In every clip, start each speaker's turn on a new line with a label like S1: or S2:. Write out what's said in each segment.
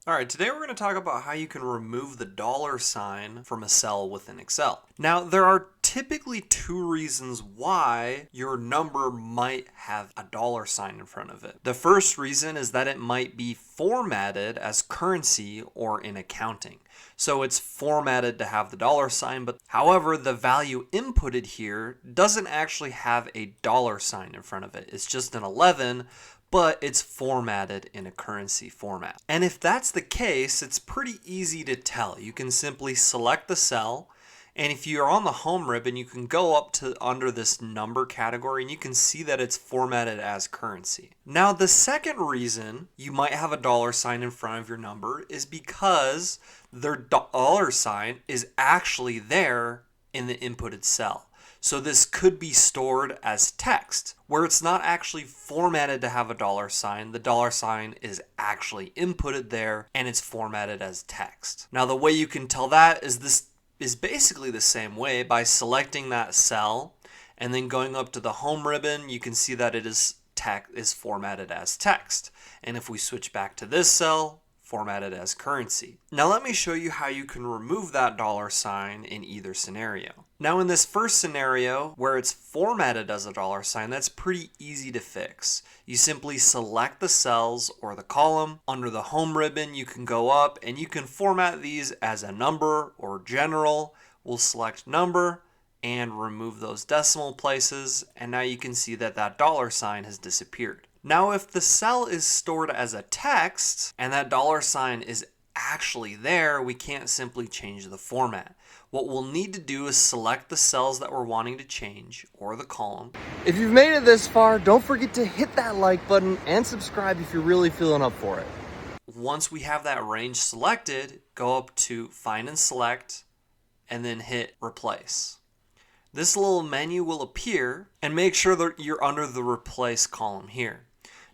S1: All right, today we're going to talk about how you can remove the dollar sign from a cell within Excel. Now, there are typically two reasons why your number might have a dollar sign in front of it. The first reason is that it might be formatted as currency or in accounting. So it's formatted to have the dollar sign, but however, the value inputted here doesn't actually have a dollar sign in front of it. It's just an 11, but it's formatted in a currency format. And if that's the case, it's pretty easy to tell. You can simply select the cell, and if you're on the home ribbon, you can go up to under this number category and you can see that it's formatted as currency. Now, the second reason you might have a dollar sign in front of your number is because their dollar sign is actually there in the inputted cell. So this could be stored as text, where it's not actually formatted to have a dollar sign. The dollar sign is actually inputted there and it's formatted as text. Now the way you can tell that is this is basically the same way by selecting that cell and then going up to the home ribbon. You can see that it is formatted as text. And if we switch back to this cell, formatted as currency. Now let me show you how you can remove that dollar sign in either scenario. Now in this first scenario where it's formatted as a dollar sign, that's pretty easy to fix. You simply select the cells or the column. Under the home ribbon, you can go up and you can format these as a number or general. We'll select number and remove those decimal places, and now you can see that that dollar sign has disappeared. Now if the cell is stored as a text and that dollar sign is actually there, we can't simply change the format. What we'll need to do is select the cells that we're wanting to change or the column.
S2: If you've made it this far, don't forget to hit that like button and subscribe if you're really feeling up for it.
S1: Once we have that range selected, go up to Find and Select and then hit Replace. This little menu will appear, and make sure that you're under the Replace column here.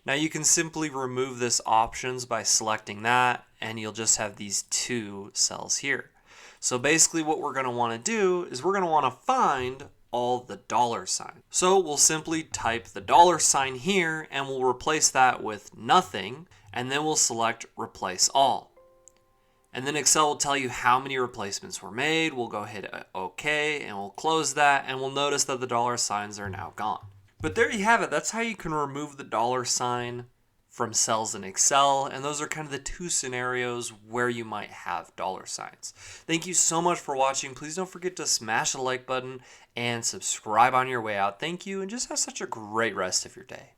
S1: Now you can simply remove this options by selecting that, and you'll just have these two cells here. So basically what we're going to want to do is we're going to want to find all the dollar sign. So we'll simply type the dollar sign here and we'll replace that with nothing, and then we'll select Replace All. And then Excel will tell you how many replacements were made. We'll go hit OK and we'll close that, and we'll notice that the dollar signs are now gone. But there you have it. That's how you can remove the dollar sign from cells in Excel, and those are kind of the two scenarios where you might have dollar signs. Thank you so much for watching. Please don't forget to smash the like button and subscribe on your way out. Thank you, and just have such a great rest of your day.